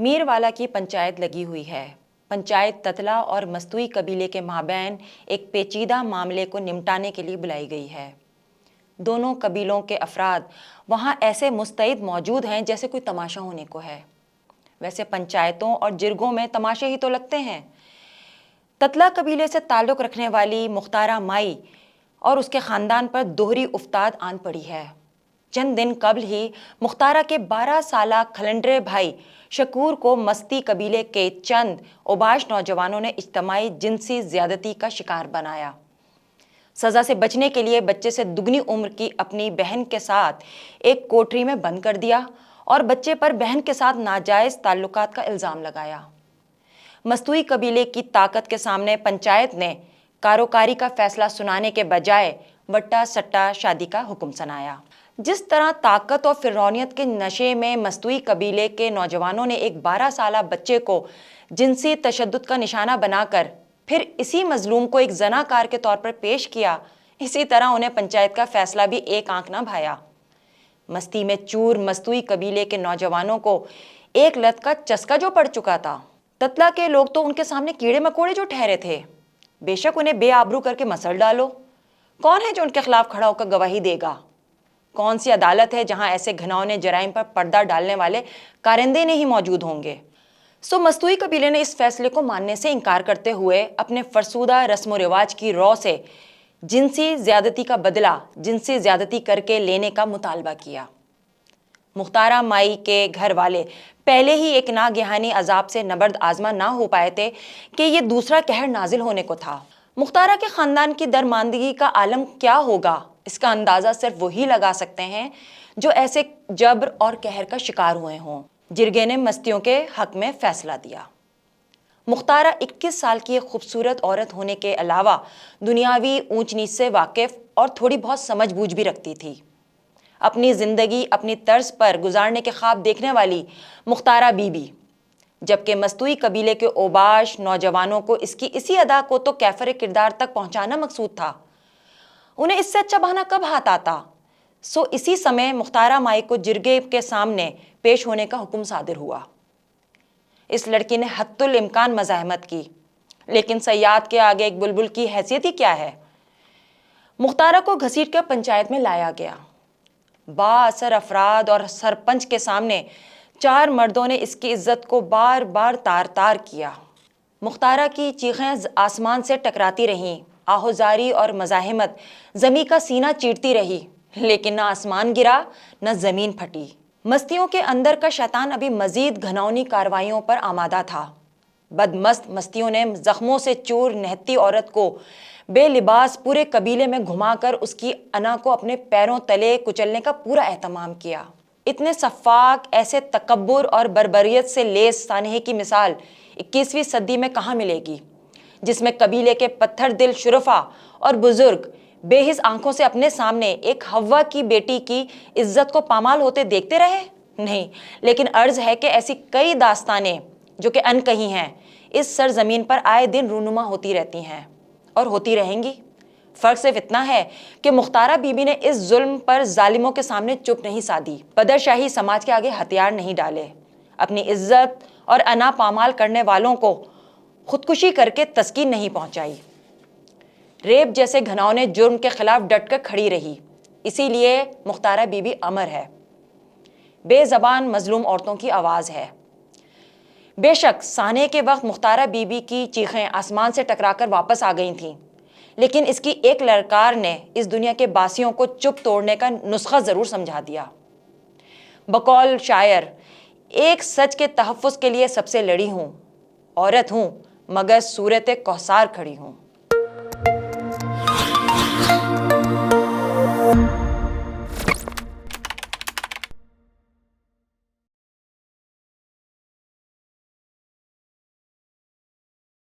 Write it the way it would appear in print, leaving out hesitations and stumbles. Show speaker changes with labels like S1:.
S1: میر والا کی پنچایت لگی ہوئی ہے۔ پنچایت تتلا اور مستوی قبیلے کے مابین ایک پیچیدہ معاملے کو نمٹانے کے لیے بلائی گئی ہے۔ دونوں قبیلوں کے افراد وہاں ایسے مستعد موجود ہیں جیسے کوئی تماشا ہونے کو ہے۔ ویسے پنچایتوں اور جرگوں میں تماشے ہی تو لگتے ہیں۔ تتلا قبیلے سے تعلق رکھنے والی مختارہ مائی اور اس کے خاندان پر دوہری افتاد آن پڑی ہے۔ چند دن قبل ہی مختارہ کے 12 سالہ کھلنڈرے بھائی شکور کو مستی قبیلے کے چند اوباش نوجوانوں نے اجتماعی جنسی زیادتی کا شکار بنایا۔ سزا سے بچنے کے لیے بچے سے دگنی عمر کی اپنی بہن کے ساتھ ایک کوٹری میں بند کر دیا اور بچے پر بہن کے ساتھ ناجائز تعلقات کا الزام لگایا۔ مستوی قبیلے کی طاقت کے سامنے پنچایت نے کاروکاری کا فیصلہ سنانے کے بجائے وٹا سٹا شادی کا حکم سنایا۔ جس طرح طاقت اور فرعونیت کے نشے میں مستوی قبیلے کے نوجوانوں نے ایک 12 سالہ بچے کو جنسی تشدد کا نشانہ بنا کر پھر اسی مظلوم کو ایک زناکار کے طور پر پیش کیا، اسی طرح انہیں پنچایت کا فیصلہ بھی ایک آنکھ نہ بھایا۔ مستی میں چور مستوی قبیلے کے نوجوانوں کو ایک لت کا چسکا جو پڑ چکا تھا۔ تتلا کے لوگ تو ان کے سامنے کیڑے مکوڑے جو ٹھہرے تھے۔ بے شک انہیں بے آبرو کر کے مسل ڈالو، کون ہے جو ان کے خلاف کھڑا ہو کر گواہی دے گا؟ کون سی عدالت ہے جہاں ایسے گھناؤنے جرائم پر پردہ ڈالنے والے کارندے نہیں موجود ہوں گے؟ مستوی قبیلے نے اس فیصلے کو ماننے سے انکار کرتے ہوئے اپنے فرسودہ رسم و رواج کی رو سے جنسی زیادتی کا بدلہ جنسی زیادتی کر کے لینے کا مطالبہ کیا۔ مختارہ مائی کے گھر والے پہلے ہی ایک ناگہانی عذاب سے نبرد آزما نہ ہو پائے تھے کہ یہ دوسرا قہر نازل ہونے کو تھا۔ مختارہ کے خاندان کی درماندگی کا عالم کیا ہوگا، اس کا اندازہ صرف وہی لگا سکتے ہیں جو ایسے جبر اور قہر کا شکار ہوئے ہوں۔ جرگے نے مستیوں کے حق میں فیصلہ دیا۔ مختارہ 21 سال کی ایک خوبصورت عورت ہونے کے علاوہ دنیاوی اونچ نیچ سے واقف اور تھوڑی بہت سمجھ بوجھ بھی رکھتی تھی۔ اپنی زندگی اپنی طرز پر گزارنے کے خواب دیکھنے والی مختارہ بی بی، جبکہ مستوی قبیلے کے اوباش نوجوانوں کو اس کی اسی ادا کو تو کیفر کردار تک پہنچانا مقصود تھا۔ انہیں اس سے اچھا بہانہ کب ہاتھ آتا؟ اسی سمے مختارہ مائی کو جرگے کے سامنے پیش ہونے کا حکم صادر ہوا۔ اس لڑکی نے حتی الامکان مزاحمت کی، لیکن صیاد کے آگے ایک بلبل کی حیثیت ہی کیا ہے؟ مختارہ کو گھسیٹ کر پنچایت میں لایا گیا۔ با اثر افراد اور سرپنچ کے سامنے 4 مردوں نے اس کی عزت کو بار بار تار تار کیا۔ مختارہ کی چیخیں آسمان سے ٹکراتی رہیں، آہوزاری اور مزاحمت زمیں کا سینہ چیرتی رہی، لیکن نہ آسمان گرا نہ زمین پھٹی۔ مستیوں کے اندر کا شیطان ابھی مزید گھناؤنی کارروائیوں پر آمادہ تھا۔ بدمست مستیوں نے زخموں سے چور نہتی عورت کو بے لباس پورے قبیلے میں گھما کر اس کی انا کو اپنے پیروں تلے کچلنے کا پورا اہتمام کیا۔ اتنے سفاک، ایسے تکبر اور بربریت سے لیس سانحے کی مثال 21ویں صدی میں کہاں ملے گی، جس میں قبیلے کے پتھر دل شرفا اور بزرگ بے حس آنکھوں سے اپنے سامنے ایک حوا کی بیٹی کی عزت کو پامال ہوتے دیکھتے رہے؟ نہیں، لیکن عرض ہے کہ ایسی کئی داستانیں جو کہ ان کہی ہیں اس سرزمین پر آئے دن رونما ہوتی رہتی ہیں اور ہوتی رہیں گی۔ فرق صرف اتنا ہے کہ مختارہ بی بی نے اس ظلم پر ظالموں کے سامنے چپ نہیں سادھی، بدرشاہی سماج کے آگے ہتھیار نہیں ڈالے، اپنی عزت اور انا پامال کرنے والوں کو خودکشی کر کے تسکین نہیں پہنچائی، ریپ جیسے گھناؤنے جرم کے خلاف ڈٹ کر کھڑی رہی۔ اسی لیے مختارہ بی بی امر ہے، بے زبان مظلوم عورتوں کی آواز ہے۔ بے شک سانحے کے وقت مختارہ بی بی کی چیخیں آسمان سے ٹکرا کر واپس آ گئی تھیں، لیکن اس کی ایک للکار نے اس دنیا کے باسیوں کو چپ توڑنے کا نسخہ ضرور سمجھا دیا۔ بقول شاعر، ایک سچ کے تحفظ کے لیے سب سے لڑی ہوں، عورت ہوں مگر صورت کوثر کھڑی ہوں۔